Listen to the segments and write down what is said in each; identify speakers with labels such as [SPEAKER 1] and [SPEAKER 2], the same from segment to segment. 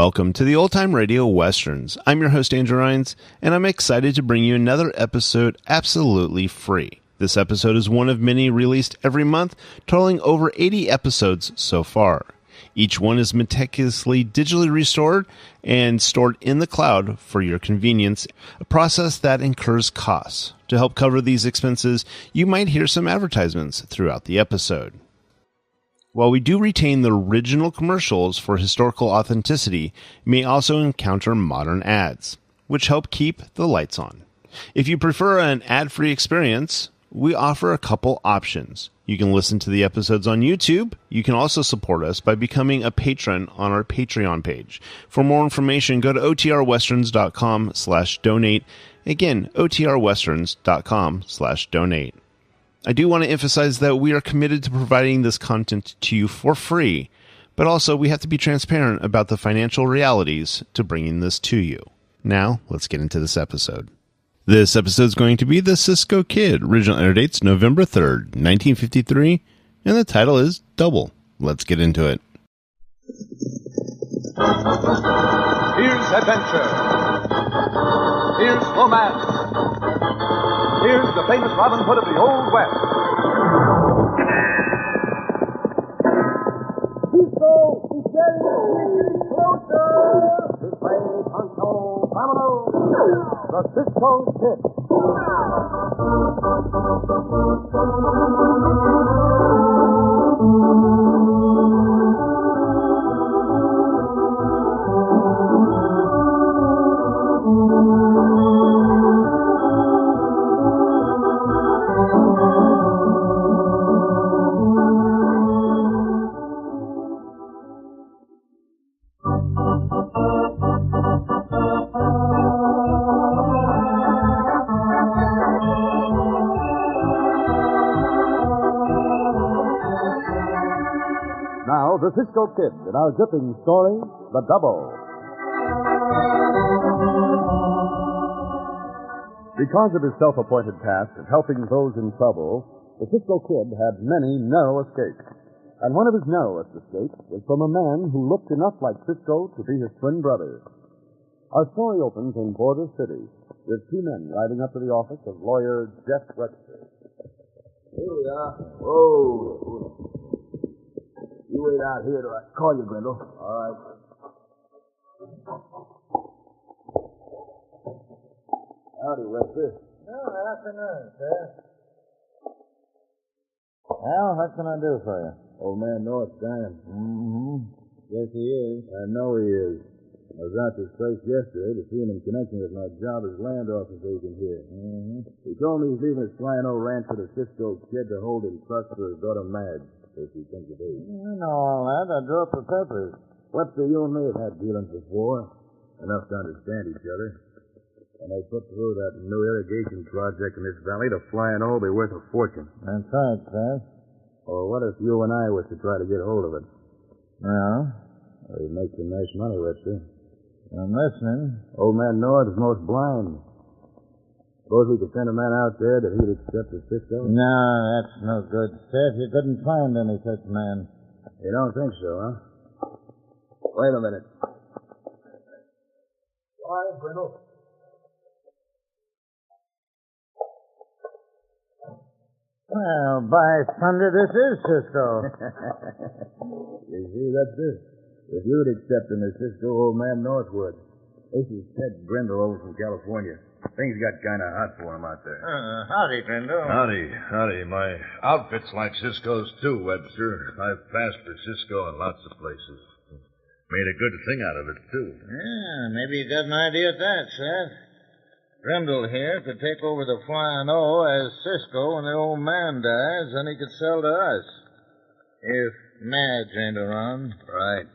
[SPEAKER 1] Welcome to the Old Time Radio Westerns. I'm your host, Andrew Rines, and I'm excited to bring you another episode absolutely free. This episode is one of many released every month, totaling over 80 episodes so far. Each one is meticulously digitally restored and stored in the cloud for your convenience, a process that incurs costs. To help cover these expenses, you might hear some advertisements throughout the episode. While we do retain the original commercials for historical authenticity, you may also encounter modern ads, which help keep the lights on. If you prefer an ad-free experience, we offer a couple options. You can listen to the episodes on YouTube. You can also support us by becoming a patron on our Patreon page. For more information, go to otrwesterns.com/donate. Again, otrwesterns.com/donate. I do want to emphasize that we are committed to providing this content to you for free, but also we have to be transparent about the financial realities to bringing this to you. Now, let's get into this episode. This episode is going to be the Cisco Kid. Original air date's November 3rd, 1953, and the title is Double. Let's get into it.
[SPEAKER 2] Here's adventure. Here's romance. Here's the famous Robin Hood of the Old West. Cisco, he's getting closer. This way, Pancho, vámonos. The Cisco Kid. Now, the Cisco Kid in our gripping story, The Double. Because of his self-appointed task of helping those in trouble, the Cisco Kid had many narrow escapes. And one of his narrowest escapes was from a man who looked enough like Cisco to be his twin brother. Our story opens in Border City, with two men riding up to the office of lawyer Jeff Webster.
[SPEAKER 3] Here we are. Whoa. You wait out here till I call you, Grindle. All right. Howdy, Webster.
[SPEAKER 4] Good afternoon, sir. Well, what can I do for you?
[SPEAKER 3] Old man North's dying.
[SPEAKER 4] Mm-hmm. Yes, he is.
[SPEAKER 3] I know he is. I was out this place yesterday to see him in connection with my job as land office agent here.
[SPEAKER 4] Mm-hmm.
[SPEAKER 3] He told me he's leaving his flying old ranch for the Cisco Kid to hold in trust for his daughter Madge, if he thinks of it.
[SPEAKER 4] I know all that. I drew up the papers.
[SPEAKER 3] Webster, you and me have had dealings before, enough to understand each other. When they put through that new irrigation project in this valley, the flying old will be worth a fortune.
[SPEAKER 4] That's right, sir.
[SPEAKER 3] Or what if you and I was to try to get hold of it?
[SPEAKER 4] Well,
[SPEAKER 3] We'd make some nice money, Webster.
[SPEAKER 4] I'm listening.
[SPEAKER 3] Old man North is most blind. Suppose we could send a man out there that he'd accept as Cisco?
[SPEAKER 4] No, that's no good, sir. You couldn't find any such man.
[SPEAKER 3] You don't think so, huh? Wait a minute. Why, Brindle?
[SPEAKER 4] Well, by thunder, this is Cisco.
[SPEAKER 3] You see, that's it. If you'd accept him as Cisco, old man North would. This is Ted Brindle over from California. Things got kind of hot for him out there.
[SPEAKER 4] Howdy, Grindle.
[SPEAKER 5] Howdy. My outfit's like Cisco's, too, Webster. I've passed for Cisco in lots of places. Made a good thing out of it, too.
[SPEAKER 4] Yeah, maybe you got an idea at that, sir. Grindle here could take over the Flying O as Cisco when the old man dies, then he could sell to us. If Madge ain't around.
[SPEAKER 3] Right.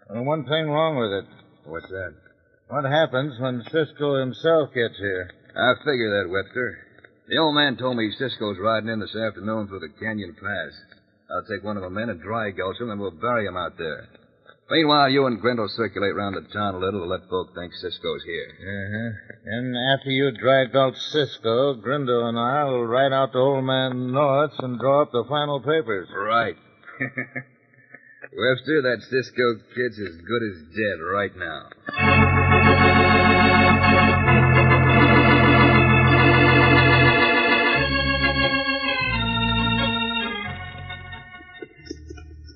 [SPEAKER 4] Well, one thing wrong with it.
[SPEAKER 3] What's that?
[SPEAKER 4] What happens when Cisco himself gets here?
[SPEAKER 3] I figure that, Webster. The old man told me Cisco's riding in this afternoon through the Canyon Pass. I'll take one of the men and dry gulch him, and we'll bury him out there. Meanwhile, you and Grindle circulate round the town a little to let folk think Cisco's here.
[SPEAKER 4] Uh-huh. And after you drag out Cisco, Grindle and I'll ride out to Old Man North's and draw up the final papers.
[SPEAKER 3] Right. Webster, that Cisco Kid's as good as dead right now.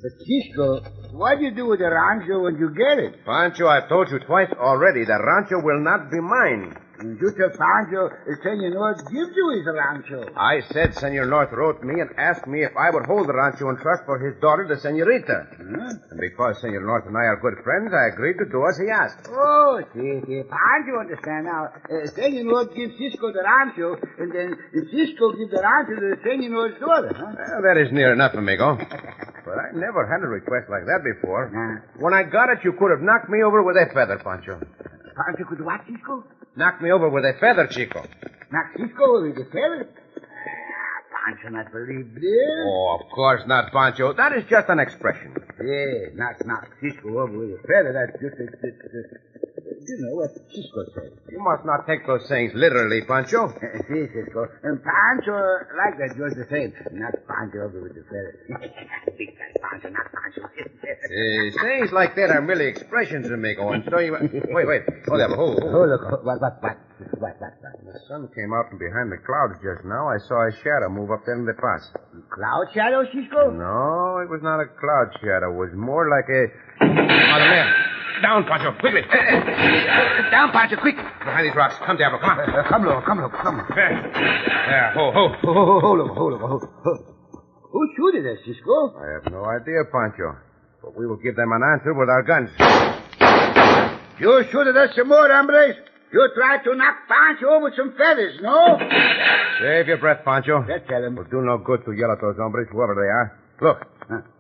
[SPEAKER 6] But Cisco, what do you do with the rancho when you get it?
[SPEAKER 7] Pancho, I've told you twice already, the rancho will not be mine.
[SPEAKER 6] You tell Pancho, Senor North gives you his rancho.
[SPEAKER 7] I said Senor North wrote me and asked me if I would hold the rancho in trust for his daughter, the senorita.
[SPEAKER 6] Huh?
[SPEAKER 7] And because Senor North and I are good friends, I agreed to do as he asked.
[SPEAKER 6] Oh, see, Pancho understand now. Senor North gives Cisco the rancho, and then Cisco gives the rancho to Senor North's daughter, huh?
[SPEAKER 7] Well, that is near enough, amigo. But I never had a request like that before.
[SPEAKER 6] Nah.
[SPEAKER 7] When I got it, you could have knocked me over with a feather, Pancho.
[SPEAKER 6] Pancho could what, Cisco?
[SPEAKER 7] Knocked me over with a feather, Chico.
[SPEAKER 6] Knock Cisco with the feather? Pancho not believe this.
[SPEAKER 7] Oh, of course not, Pancho. That is just an expression.
[SPEAKER 6] Yeah, knock Cisco over with a feather. That's just you know what Cisco said.
[SPEAKER 7] You must not take those sayings literally, Pancho.
[SPEAKER 6] See, Cisco. And Pancho like that just the same. Knock Pancho over with the feather. Big time Pancho, knock Pancho with the feather.
[SPEAKER 7] Sayings like that are merely expressions, amigo. And so you... Wait. Hold up. Hold.
[SPEAKER 6] Oh, look. What?
[SPEAKER 7] The sun came out from behind the clouds just now. I saw a shadow move up there in the pass.
[SPEAKER 6] Cloud shadow, Cisco?
[SPEAKER 7] No, it was not a cloud shadow. It was more like a... Oh, the man. Down, Pancho, quickly.
[SPEAKER 6] Down, Pancho, quick.
[SPEAKER 7] Behind these rocks. Come, Diablo, come on.
[SPEAKER 6] Come, look.
[SPEAKER 7] There, ho.
[SPEAKER 6] Hold up. Who shooted us, Cisco?
[SPEAKER 7] I have no idea, Pancho. But we will give them an answer with our guns.
[SPEAKER 6] You shooted us some more, hombres. You tried to knock Pancho over with some feathers, no?
[SPEAKER 7] Save your breath, Pancho.
[SPEAKER 6] Let's tell him.
[SPEAKER 7] It'll do no good to yell at those hombres, whoever they are. Look,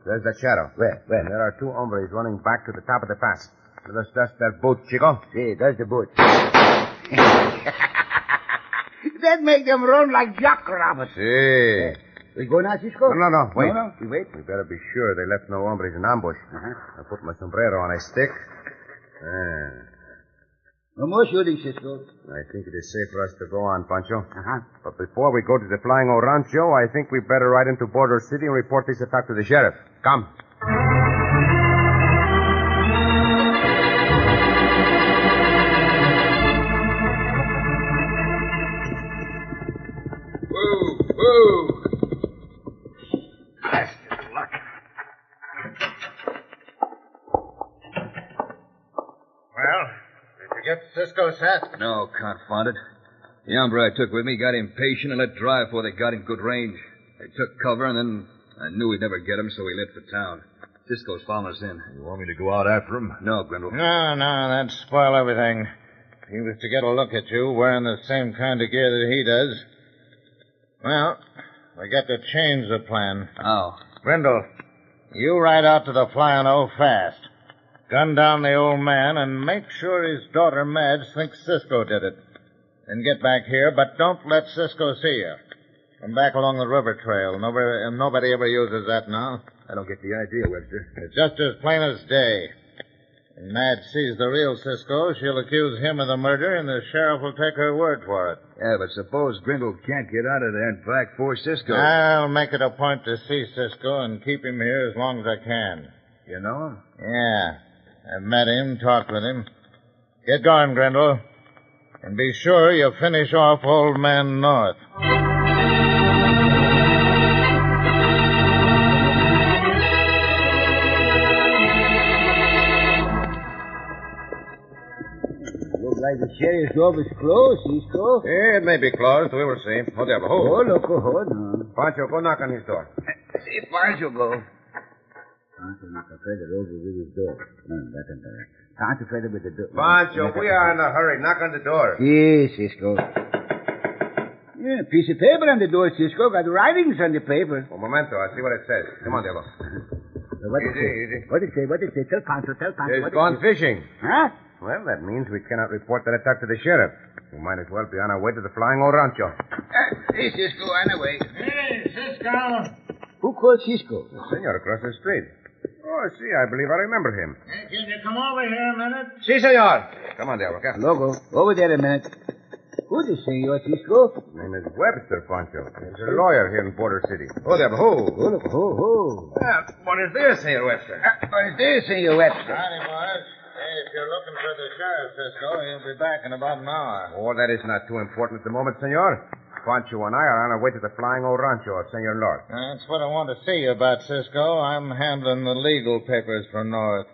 [SPEAKER 7] there's that shadow.
[SPEAKER 6] Where?
[SPEAKER 7] There are two hombres running back to the top of the pass. Let us dust that boat, Chico.
[SPEAKER 6] See, that's the boat. That make them run like jackrabbits.
[SPEAKER 7] See.
[SPEAKER 6] We go now, Cisco?
[SPEAKER 7] No. Wait.
[SPEAKER 6] No, we wait.
[SPEAKER 7] We better be sure they left no hombres in ambush. I put my sombrero on a stick.
[SPEAKER 6] No more shooting, Cisco.
[SPEAKER 7] I think it is safe for us to go on, Pancho. But before we go to the Flying O Rancho, I think we better ride into Border City and report this attack to the sheriff. Come.
[SPEAKER 3] Whoa.
[SPEAKER 7] Bastard luck. Well, did you get Cisco's hat?
[SPEAKER 3] No, confound it. The hombre I took with me got impatient and let drive before they got in good range. They took cover, and then I knew we'd never get him, so we left for town. Cisco's following us in.
[SPEAKER 5] You want me to go out after him?
[SPEAKER 3] No, Grindle.
[SPEAKER 4] No, that'd spoil everything. If he was to get a look at you wearing the same kind of gear that he does. Well, we got to change the plan.
[SPEAKER 3] How?
[SPEAKER 4] Grindle, you ride out to the Flying O fast. Gun down the old man and make sure his daughter Madge thinks Cisco did it. Then get back here, but don't let Cisco see you. Come back along the river trail. Nobody ever uses that now.
[SPEAKER 3] I don't get the idea, Webster.
[SPEAKER 4] It's just as plain as day. When Madge sees the real Cisco, she'll accuse him of the murder, and the sheriff will take her word for it.
[SPEAKER 3] Yeah, but suppose Grindle can't get out of there and back for Cisco.
[SPEAKER 4] I'll make it a point to see Cisco and keep him here as long as I can.
[SPEAKER 3] You know him?
[SPEAKER 4] Yeah. I've met him, talked with him. Get going, Grindle. And be sure you finish off Old Man North.
[SPEAKER 6] Look like the sheriff's office closed, Cisco.
[SPEAKER 7] It may be closed. We will see. Hold up.
[SPEAKER 6] Oh, look, hold on.
[SPEAKER 7] Pancho, go knock on his door.
[SPEAKER 6] See, Pancho go. Pancho knock a feather over with his door. Pancho feather with the door.
[SPEAKER 7] Pancho, we are in a hurry. Knock on the door.
[SPEAKER 6] Si, Cisco. Yeah, piece of paper on the door, Cisco. Got writings on the paper.
[SPEAKER 7] Un momento. I'll see what it says. Come on, Diablo.
[SPEAKER 6] What it say?
[SPEAKER 7] Easy.
[SPEAKER 6] What it say? What it say? Tell Pancho.
[SPEAKER 7] It's gone fishing.
[SPEAKER 6] Huh?
[SPEAKER 7] Well, that means we cannot report that attack to the sheriff. We might as well be on our way to the Flying O Rancho.
[SPEAKER 6] Hey, Cisco, on the way.
[SPEAKER 4] Hey, Cisco.
[SPEAKER 6] Who called Cisco?
[SPEAKER 7] The senor across the street. Oh, see, I believe I remember him.
[SPEAKER 4] Hey, can you come over here a minute?
[SPEAKER 7] Si, senor. Come on, Diablo. Come.
[SPEAKER 6] Logo, over there a minute. Who's this, Senor Cisco?
[SPEAKER 7] His name is Webster, Pancho. He's a lawyer here in Border City. Oh, there, ho.
[SPEAKER 6] Ho.
[SPEAKER 7] What is this, Senor Webster?
[SPEAKER 6] What is this, Senor Webster?
[SPEAKER 4] Howdy, boys. Hey, if you're looking for the sheriff, Cisco, he'll be back in about an hour.
[SPEAKER 7] Oh, that is not too important at the moment, senor. Pancho and I are on our way to the Flying O Rancho of Senor North.
[SPEAKER 4] That's what I want to see you about, Cisco. I'm handling the legal papers for North.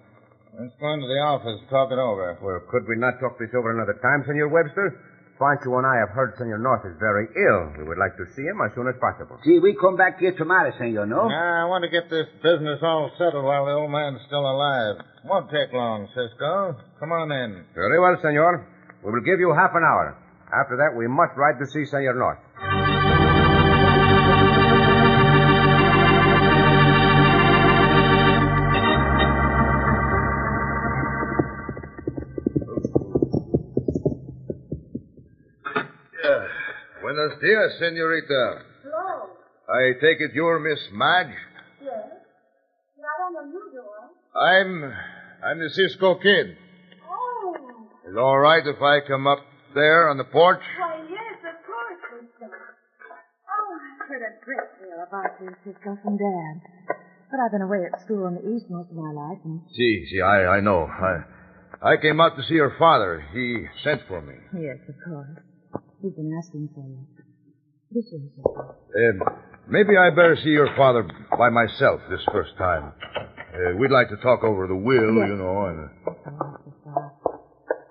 [SPEAKER 4] Let's go into the office and talk it over.
[SPEAKER 7] Well, could we not talk this over another time, Senor Webster? Pancho and I have heard Senor North is very ill. We would like to see him as soon as possible.
[SPEAKER 6] See, we come back here tomorrow, Senor, no?
[SPEAKER 4] I want to get this business all settled while the old man's still alive. Won't take long, Cisco. Come on in.
[SPEAKER 7] Very well, senor. We will give you half an hour. After that, we must ride to see Senor North.
[SPEAKER 5] Buenos dias, senorita.
[SPEAKER 8] Hello.
[SPEAKER 5] I take it you're Miss Madge?
[SPEAKER 8] Yes. I don't know you, do I?
[SPEAKER 5] I'm the Cisco Kid.
[SPEAKER 8] Oh.
[SPEAKER 5] Is it all right if I come up there on the porch?
[SPEAKER 8] Why, yes, of course, Cisco. Oh, I've heard a great deal about you, Cisco, from Dad. But I've been away at school in the East most of my life, and...
[SPEAKER 5] See, I know. I came out to see your father. He sent for me.
[SPEAKER 8] Yes, of course. He's been asking for you. This way, Cisco.
[SPEAKER 5] Maybe I better see your father by myself this first time. We'd like to talk over the will,
[SPEAKER 8] Yes.
[SPEAKER 5] you know, and...
[SPEAKER 8] Oh, Cisco.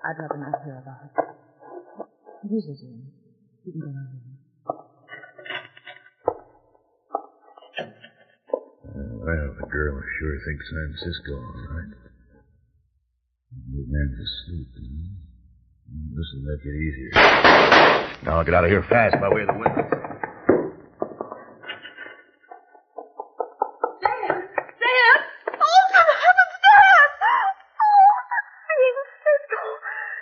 [SPEAKER 8] I'd rather not hear about it. This is him. You can go on in.
[SPEAKER 5] Well, the girl sure thinks I'm Cisco, all right. The man's asleep, This'll make it easier. Now I'll get out of here fast by way of the window.
[SPEAKER 8] Dad! Oh, for heaven's Dad! Oh, being Cisco.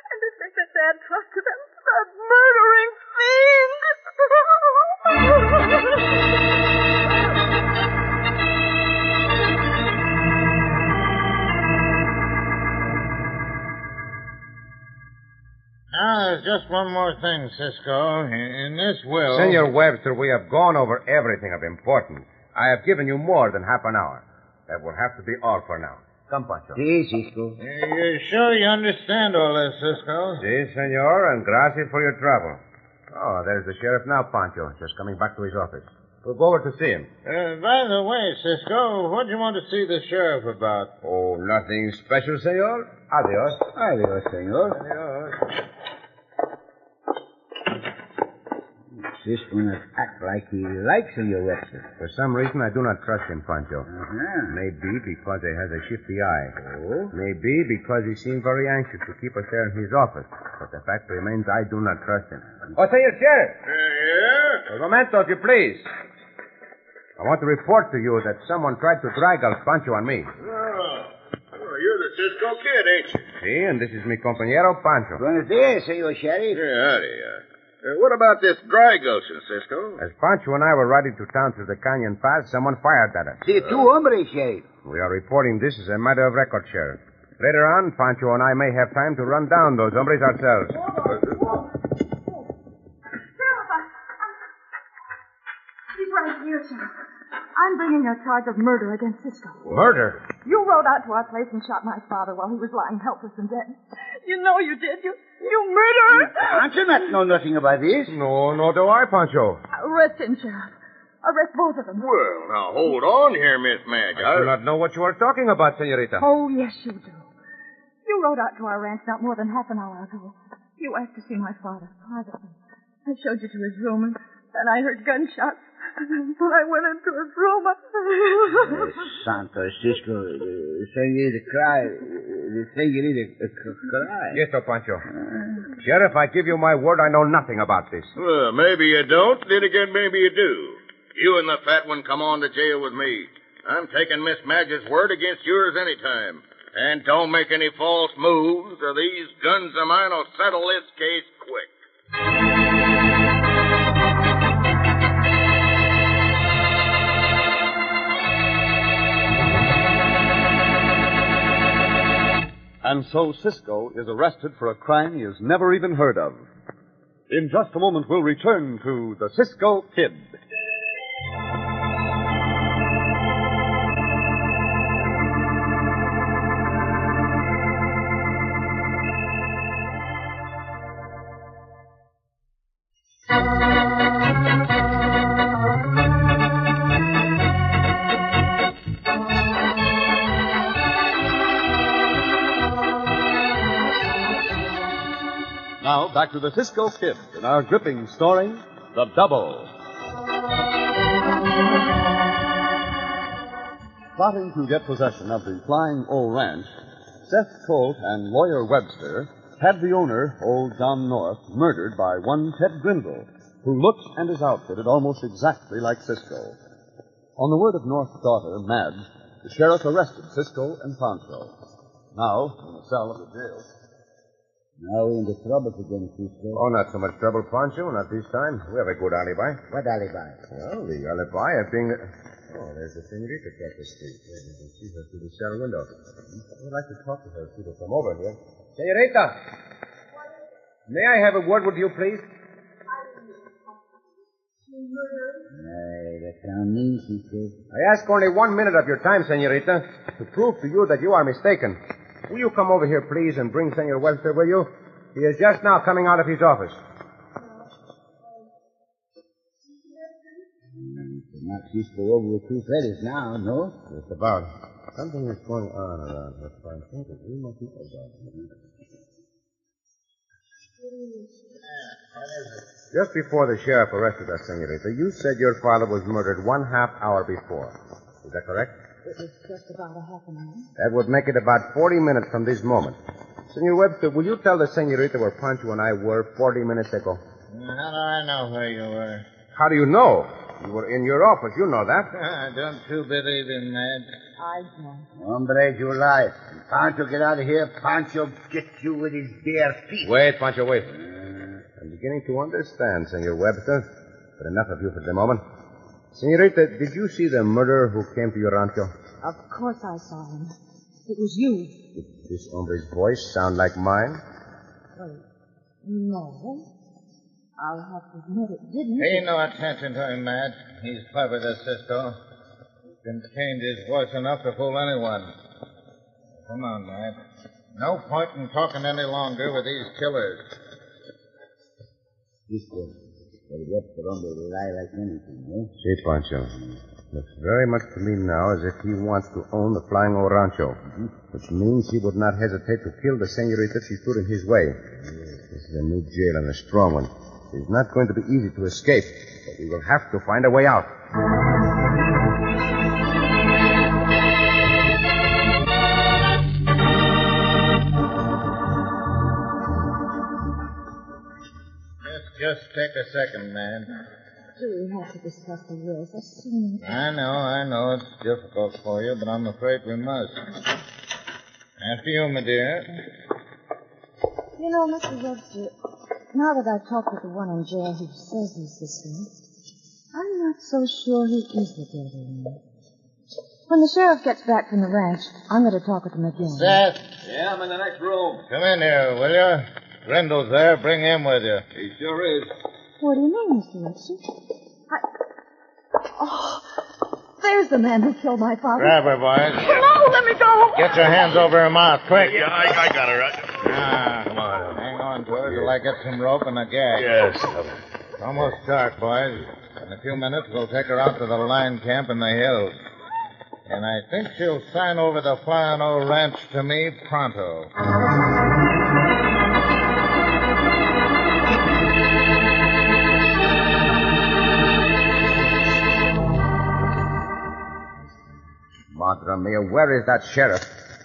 [SPEAKER 8] And to think that Dad trusted him, that murdering fiend!
[SPEAKER 4] There's just one more thing, Cisco. In this will...
[SPEAKER 7] Senor Webster, we have gone over everything of importance. I have given you more than half an hour. That will have to be all for now. Come, Pancho.
[SPEAKER 6] Si, Cisco.
[SPEAKER 4] You sure you understand all this, Cisco?
[SPEAKER 7] Si, senor, and gracias for your trouble. Oh, there's the sheriff now, Pancho, just coming back to his office. We'll go over to see him.
[SPEAKER 4] By the way, Cisco, what do you want to see the sheriff about?
[SPEAKER 7] Oh, nothing special, senor. Adios.
[SPEAKER 6] Adios, Senor.
[SPEAKER 7] Adios.
[SPEAKER 6] Cisco must act like he likes Senor Webster.
[SPEAKER 7] For some reason, I do not trust him, Pancho.
[SPEAKER 6] Uh-huh.
[SPEAKER 7] Maybe because he has a shifty eye.
[SPEAKER 6] Oh?
[SPEAKER 7] Maybe because he seemed very anxious to keep us there in his office. But the fact remains, I do not trust him. Oh, Senor Sheriff.
[SPEAKER 4] Yeah?
[SPEAKER 7] Un momento, if you please. I want to report to you that someone tried to drag us, Pancho and me.
[SPEAKER 5] Well, you're the Cisco Kid, ain't you?
[SPEAKER 7] See, and this is mi compañero, Pancho.
[SPEAKER 6] Buenos dias, Senor Sheriff.
[SPEAKER 5] Yeah, howdy. What about this dry gulching, Cisco?
[SPEAKER 7] As Pancho and I were riding to town through the canyon pass, someone fired at us.
[SPEAKER 6] See, two hombres, Sheriff.
[SPEAKER 7] We are reporting this as a matter of record, Sheriff. Later on, Pancho and I may have time to run down those hombres ourselves.
[SPEAKER 8] He's right here, Sheriff. I'm bringing a charge of murder against Cisco.
[SPEAKER 7] Murder?
[SPEAKER 8] You rode out to our place and shot my father while he was lying helpless and dead. You know you did. You murderer!
[SPEAKER 6] Pancho not know nothing about this.
[SPEAKER 7] No, do I, Pancho.
[SPEAKER 8] Arrest him, Sheriff. Arrest both of them.
[SPEAKER 5] Well, now, hold on here, Miss Madge.
[SPEAKER 7] I do not know what you are talking about, senorita.
[SPEAKER 8] Oh, yes, you do. You rode out to our ranch not more than half an hour ago. You asked to see my father privately. I showed you to his room, and then I heard gunshots. But I went into his room.
[SPEAKER 6] Santo Cisco, the senorita cry. The senorita cry.
[SPEAKER 7] Yes, Pancho. Sheriff, I give you my word I know nothing about this.
[SPEAKER 5] Well, maybe you don't. Then again, maybe you do. You and the fat one come on to jail with me. I'm taking Miss Madge's word against yours any time. And don't make any false moves, or these guns of mine will settle this case quick.
[SPEAKER 2] And so Cisco is arrested for a crime he has never even heard of. In just a moment, we'll return to the Cisco Kid. Now, back to the Cisco Kid in our gripping story, The Double. Plotting to get possession of the Flying O Ranch, Seth Colt and Lawyer Webster had the owner, old John North, murdered by one Ted Grindle, who looks and is outfitted almost exactly like Cisco. On the word of North's daughter, Madge, the sheriff arrested Cisco and Pancho. Now, in the cell of the jail.
[SPEAKER 6] Now we're into trouble again, Cisco.
[SPEAKER 7] Oh, not so much trouble, Pancho. Not this time. We have a good alibi.
[SPEAKER 6] What alibi?
[SPEAKER 7] Well, the alibi of being... Oh, there's the senorita across the street. Yeah, you can see her through the cell window. I'd like to talk to her if she'll come over here. Senorita! May I have a word with you, please?
[SPEAKER 6] That sounds mean, Cisco.
[SPEAKER 7] I ask only 1 minute of your time, senorita, to prove to you that you are mistaken. Will you come over here, please, and bring Senor Webster with you? He is just now coming out of his office.
[SPEAKER 6] Not Cisco over with two fellas now, no?
[SPEAKER 7] Just about. Something is going on around here. I think that we must be Just before the sheriff arrested us, senorita, you said your father was murdered 1/2 hour before. Is that correct?
[SPEAKER 8] It was just about a half an hour.
[SPEAKER 7] That would make it about 40 minutes from this moment. Senor Webster, will you tell the senorita where Pancho and I were 40 minutes ago?
[SPEAKER 4] How do I know where you were?
[SPEAKER 7] How do you know? You were in your office. You know that.
[SPEAKER 4] Don't you believe in that?
[SPEAKER 8] I don't.
[SPEAKER 6] Hombre, you lie. When Pancho get out of here, Pancho gets you with his bare feet.
[SPEAKER 7] Wait, Pancho, wait. I'm beginning to understand, Senor Webster. But enough of you for the moment. Senorita, did you see the murderer who came to your rancho?
[SPEAKER 8] Of course I saw him. It was you.
[SPEAKER 7] Did this hombre's voice sound like mine?
[SPEAKER 8] Well, no. I'll have to admit it didn't.
[SPEAKER 4] Pay no attention to him, Matt. He's clever, this Cisco. He can change his voice enough to fool anyone. Come on, Matt. No point in talking any longer with these killers.
[SPEAKER 6] Cisco, el Webster hombre will lie like anything, eh?
[SPEAKER 7] See, Pancho. Looks very much to me now as if he wants to own the Flying O Rancho, which means he would not hesitate to kill the senorita she stood in his way. This is a new jail and a strong one. It's not going to be easy to escape, but we will have to find a way out.
[SPEAKER 4] Just take a second, man.
[SPEAKER 8] Do we have to discuss the will as soon as...
[SPEAKER 4] I know. It's difficult for you, but I'm afraid we must. After you, my dear.
[SPEAKER 8] You know, Mr. Webster, now that I've talked with the one in jail who says he's this way, I'm not so sure he is the devil. When the sheriff gets back from the ranch, I'm going to talk with him again.
[SPEAKER 4] Seth.
[SPEAKER 5] Yeah, I'm in the next room.
[SPEAKER 4] Come in here, will you? Grindle's there. Bring him with you.
[SPEAKER 5] He sure is.
[SPEAKER 8] What do you mean, Mr. Webster? Oh, there's the man who killed my father.
[SPEAKER 4] Grab her, boys.
[SPEAKER 8] No, let me go.
[SPEAKER 4] Get your hands over her mouth, quick.
[SPEAKER 5] Yeah, I got her.
[SPEAKER 4] Come on. Hang on to her till I get some rope and a gag.
[SPEAKER 5] Yes.
[SPEAKER 4] It's almost dark, boys. In a few minutes, we'll take her out to the line camp in the hills. And I think she'll sign over the Flying O Ranch to me pronto.
[SPEAKER 7] Madre mia, where is that sheriff?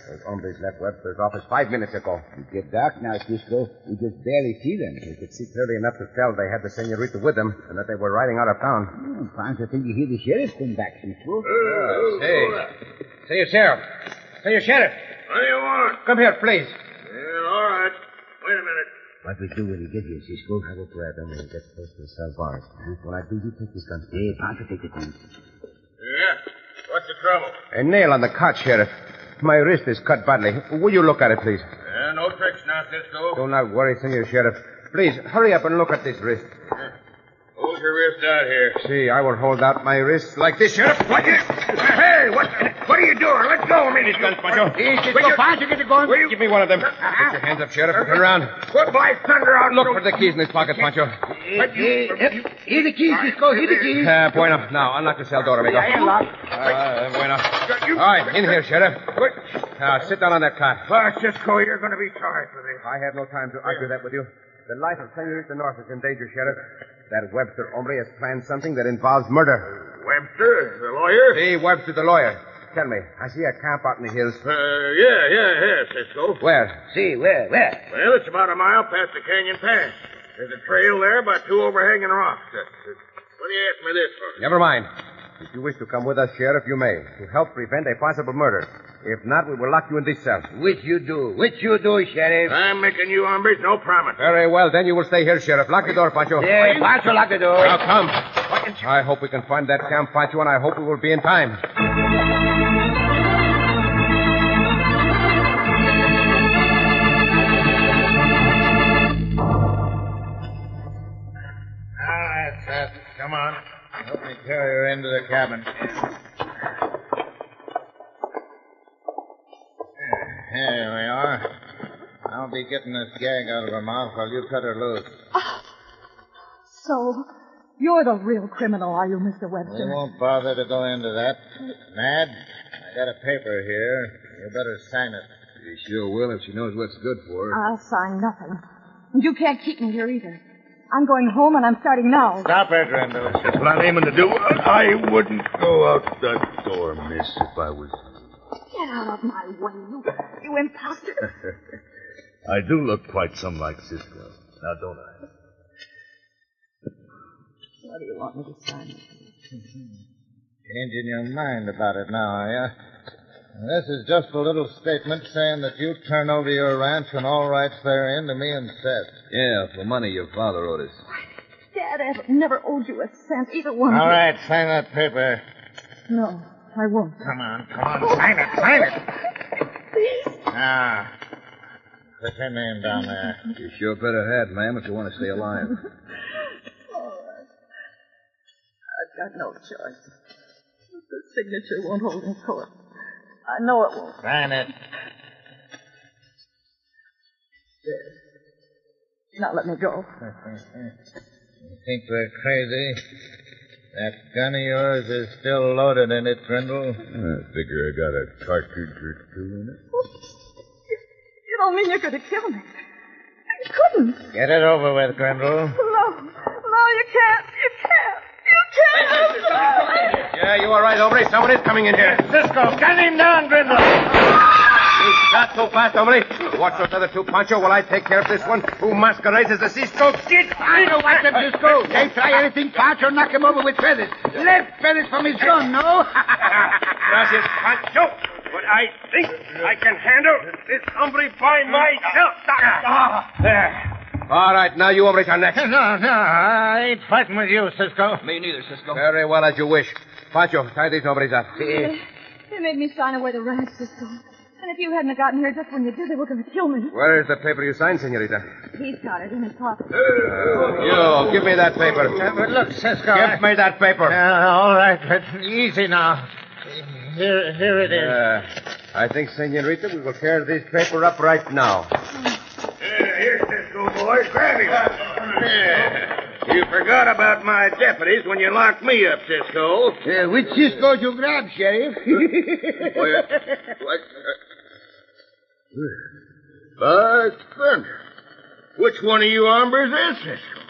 [SPEAKER 7] Those hombres left Webster's office 5 minutes ago.
[SPEAKER 6] It get dark now, Cisco. We just barely see them.
[SPEAKER 7] We could see clearly enough to tell they had the senorita with them and that they were riding out of town.
[SPEAKER 6] Pancho think you hear the sheriff come back, Cisco.
[SPEAKER 7] Say, Sheriff. Say, Sheriff.
[SPEAKER 5] What do you want?
[SPEAKER 7] Come here, please.
[SPEAKER 5] Yeah, all right. Wait a minute.
[SPEAKER 6] What we do when we get here, Cisco?
[SPEAKER 7] I will grab him and get close to the cell bars. When I do, you take this gun.
[SPEAKER 6] Hey, Pancho, take the gun.
[SPEAKER 5] Yeah? What's the trouble?
[SPEAKER 7] A nail on the cot, Sheriff. My wrist is cut badly. Will you look at it, please?
[SPEAKER 5] No tricks now, Cisco.
[SPEAKER 7] Do not worry, Senor Sheriff. Please, hurry up and look at this wrist.
[SPEAKER 5] Hold your wrist out here.
[SPEAKER 7] See, I will hold out my wrist like this, Sheriff. What?
[SPEAKER 5] Hey, what are you doing? Let go of me.
[SPEAKER 7] These guns, Pancho.
[SPEAKER 6] Cisco, Pancho, get the gun.
[SPEAKER 7] Give me one of them. Put your hands up, Sheriff. Turn around.
[SPEAKER 5] What by thunder out?
[SPEAKER 7] Look for the keys in his pocket, Pancho.
[SPEAKER 6] Here the keys, Cisco. Here the keys.
[SPEAKER 7] Bueno. Now, unlock the cell door, amigo. Bueno. All right, in here, Sheriff. Now, sit down on that cot.
[SPEAKER 5] Cisco, you're going to be sorry for this.
[SPEAKER 7] I have no time to argue that with you. The life of Senorita North is in danger, Sheriff. That Webster hombre has planned something that involves murder.
[SPEAKER 5] Webster, the lawyer?
[SPEAKER 7] See, Webster, the lawyer. Tell me, I see a camp out in the hills.
[SPEAKER 5] Yeah, Cisco.
[SPEAKER 7] Where?
[SPEAKER 6] See, where?
[SPEAKER 5] Well, it's about a mile past the canyon pass. There's a trail there by two overhanging rocks. What do you ask me this for?
[SPEAKER 7] Never mind. If you wish to come with us, Sheriff, you may, to help prevent a possible murder. If not, we will lock you in this cell.
[SPEAKER 6] Which you do, Sheriff.
[SPEAKER 5] I'm making you hombres no promise.
[SPEAKER 7] Very well, then you will stay here, Sheriff. Lock the door, Pancho.
[SPEAKER 6] Yeah, Pancho, lock the door.
[SPEAKER 7] Now, come. I hope we can find that camp, Pancho, and I hope we will be in time.
[SPEAKER 4] That's it. Come on. Help me carry her into the cabin. Here we are. I'll be getting this gag out of her mouth while you cut her loose.
[SPEAKER 8] So, you're the real criminal, are you, Mr. Webster?
[SPEAKER 4] We won't bother to go into that. Mad, I got a paper here. You better sign it.
[SPEAKER 3] She sure will if she knows what's good for her.
[SPEAKER 8] I'll sign nothing. And you can't keep me here either. I'm going home and I'm starting now.
[SPEAKER 4] Stop it, Rendell.
[SPEAKER 5] That's what I'm aiming to do. I wouldn't go out that door, miss, if I was...
[SPEAKER 8] Get out of my way, you imposter.
[SPEAKER 5] I do look quite some like Cisco. Now, don't I?
[SPEAKER 8] What do you want me to sign?
[SPEAKER 4] Changing your mind about it now, are you? This is just a little statement saying that you turn over your ranch and all rights therein to me and Seth.
[SPEAKER 3] Yeah, for money your father owed us.
[SPEAKER 8] Dad never owed you a cent, either one of
[SPEAKER 4] All
[SPEAKER 8] you.
[SPEAKER 4] right, sign that paper.
[SPEAKER 8] No, I won't.
[SPEAKER 4] Come on, sign it.
[SPEAKER 8] Please.
[SPEAKER 4] Now, put your name down there.
[SPEAKER 3] You sure better have, ma'am, if you want to stay alive.
[SPEAKER 8] All right. I've got no choice. The signature won't hold in court. I know it won't.
[SPEAKER 4] Sign it.
[SPEAKER 8] There. Now let me go.
[SPEAKER 4] You think we're crazy? That gun of yours is still loaded in it, Grindle.
[SPEAKER 5] I figure I got a cartridge or two in it.
[SPEAKER 8] You don't mean you're going to kill me. You couldn't.
[SPEAKER 4] Get it over with, Grindle.
[SPEAKER 8] No, you can't. You can't.
[SPEAKER 7] Yeah, you are right, hombre. Someone is coming in here.
[SPEAKER 4] Cisco, gun him down, Grindle.
[SPEAKER 7] You shot so fast, hombre. Watch those other two, Pancho, while I take care of this one who masquerades as the Cisco Kid.
[SPEAKER 6] I know what them, Cisco. They try anything, Pancho, knock him over with feathers. Left feathers from his gun, no?
[SPEAKER 7] Gracias, Pancho. But I think I can handle this hombre by myself. There. All right, now you hombres are next.
[SPEAKER 4] No, I ain't fighting with you, Cisco.
[SPEAKER 3] Me neither, Cisco.
[SPEAKER 7] Very well, as you wish. Pancho, tie these hombres up.
[SPEAKER 8] They made me sign away the ranch, Cisco. And if you hadn't gotten here just when you did, they were going to kill me.
[SPEAKER 7] Where is the paper you signed, senorita?
[SPEAKER 8] He's got it in his pocket.
[SPEAKER 7] You, give me that paper.
[SPEAKER 4] But look, Cisco.
[SPEAKER 7] Give me that paper.
[SPEAKER 4] All right, but easy now. Here it is.
[SPEAKER 7] I think, senorita, we will tear this paper up right now.
[SPEAKER 5] Here, Cisco, boys. Grab him. You forgot about my deputies when you locked me up, Cisco.
[SPEAKER 6] Which Cisco you grab, Sheriff?
[SPEAKER 5] What? By thunder. Which one of you hombres is Cisco?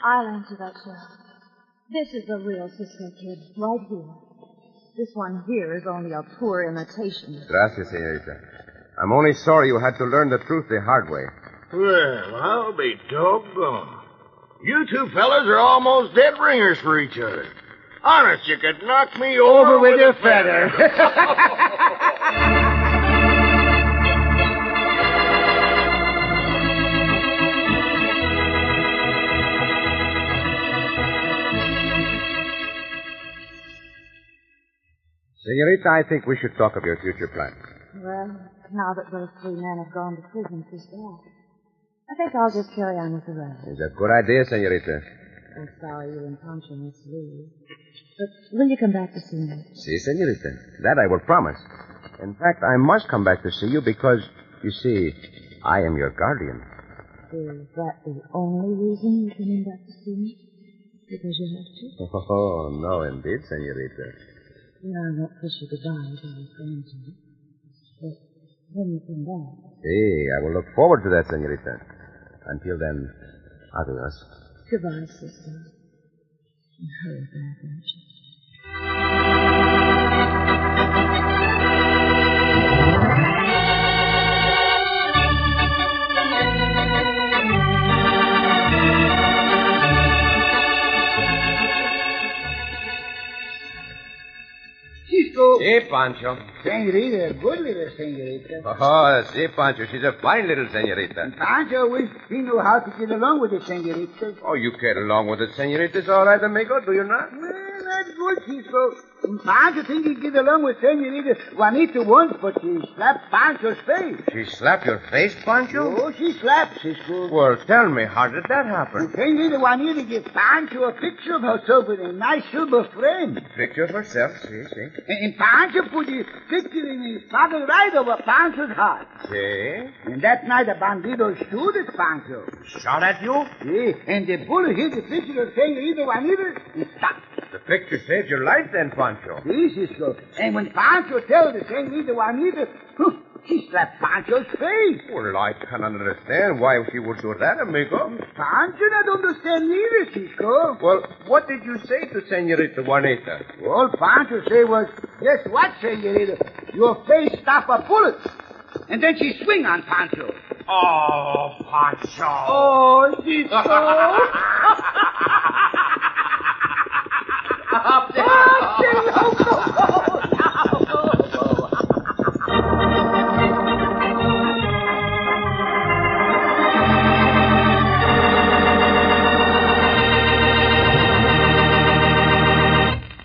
[SPEAKER 8] I'll answer that, Sheriff. This is the real Cisco Kid, right here. This one here is only a poor imitation.
[SPEAKER 7] Gracias, senorita. I'm only sorry you had to learn the truth the hard way.
[SPEAKER 5] Well, I'll be doggone. You two fellas are almost dead ringers for each other. Honest, you could knock me over
[SPEAKER 6] with your feather.
[SPEAKER 7] Senorita, I think we should talk of your future plans.
[SPEAKER 8] Well, now that those three men have gone to prison for that, I think I'll just carry on with the rest.
[SPEAKER 7] It's a good idea, senorita.
[SPEAKER 8] I'm sorry you and Pancho must leave. But will you come back to see me?
[SPEAKER 7] Si, senorita. That I will promise. In fact, I must come back to see you because, you see, I am your guardian.
[SPEAKER 8] Is that the only reason you're coming back to see me? Because you have to?
[SPEAKER 7] Oh, no, indeed, senorita.
[SPEAKER 8] Well, I won't push you goodbye until you're going to. But when you come back.
[SPEAKER 7] Si, I will look forward to that, senorita. Until then, adios.
[SPEAKER 8] Goodbye, Cisco. And hurry back, won't you?
[SPEAKER 6] Cisco.
[SPEAKER 7] Si, Pancho.
[SPEAKER 6] Senorita, good little senorita.
[SPEAKER 7] Oh, si, Pancho. She's a fine little senorita.
[SPEAKER 6] Pancho wishes he knew how to get along with the senorita.
[SPEAKER 7] Oh, you get along with the senoritas all right, amigo, do you not?
[SPEAKER 6] Well, that's good, Cisco. Pancho thinks he get along with Senorita Juanita once, but she slapped Pancho's face.
[SPEAKER 7] She slapped your face, Pancho?
[SPEAKER 6] Oh, she slapped, Cisco.
[SPEAKER 7] Well, tell me, how did that happen?
[SPEAKER 6] Senorita Juanita gave Pancho a picture of herself with a nice silver frame.
[SPEAKER 7] Picture of herself, si.
[SPEAKER 6] And Pancho put the picture in his pocket right over Pancho's heart.
[SPEAKER 7] Si?
[SPEAKER 6] And that night, the bandidos shoot at Pancho.
[SPEAKER 7] Shot at you?
[SPEAKER 6] See, and the bullet hit the picture of Senorita Juanita and stopped.
[SPEAKER 7] The picture saved your life then, Pancho.
[SPEAKER 6] See, Cisco. And when Pancho tells the Senorita Juanita, she slapped Pancho's face.
[SPEAKER 7] Well, I cannot understand why she would do that, amigo.
[SPEAKER 6] Pancho not understand neither, Cisco.
[SPEAKER 7] Well, what did you say to Senorita Juanita?
[SPEAKER 6] All Pancho say was, guess what, Senorita? Your face stop a bullet. And then she swing on Pancho.
[SPEAKER 7] Oh, Pancho.
[SPEAKER 6] Oh, Cisco.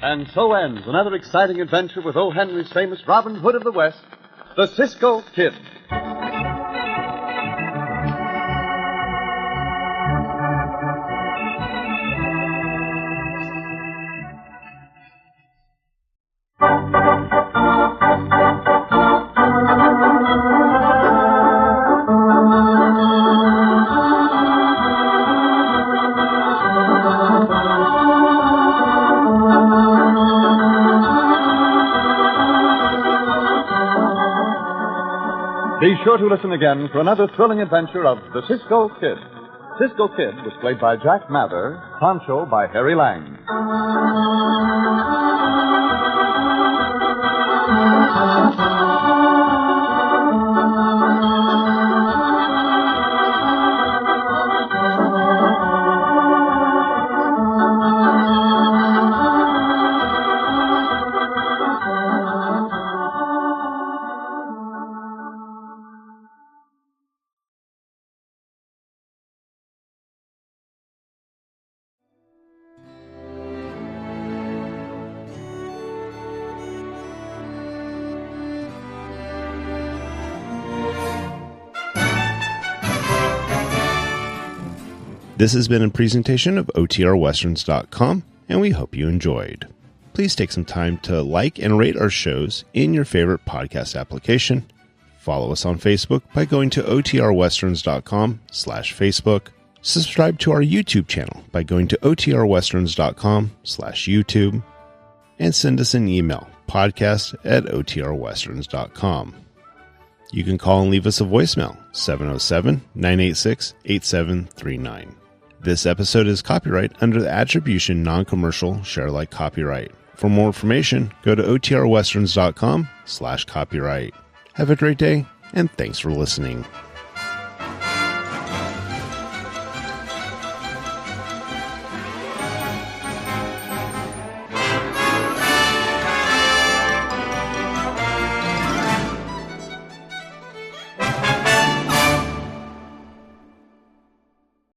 [SPEAKER 2] And so ends another exciting adventure with O. Henry's famous Robin Hood of the West, the Cisco Kid. Be sure to listen again for another thrilling adventure of the Cisco Kid. Cisco Kid was played by Jack Mather, Pancho by Harry Lang.
[SPEAKER 1] This has been a presentation of OTRWesterns.com, and we hope you enjoyed. Please take some time to like and rate our shows in your favorite podcast application. Follow us on Facebook by going to OTRWesterns.com/Facebook. Subscribe to our YouTube channel by going to OTRWesterns.com/YouTube. And send us an email, podcast@OTRWesterns.com. You can call and leave us a voicemail, 707-986-8739. This episode is copyright under the Attribution Non-Commercial Share-alike copyright. For more information, go to OTRWesterns.com/copyright. Have a great day, and thanks for listening.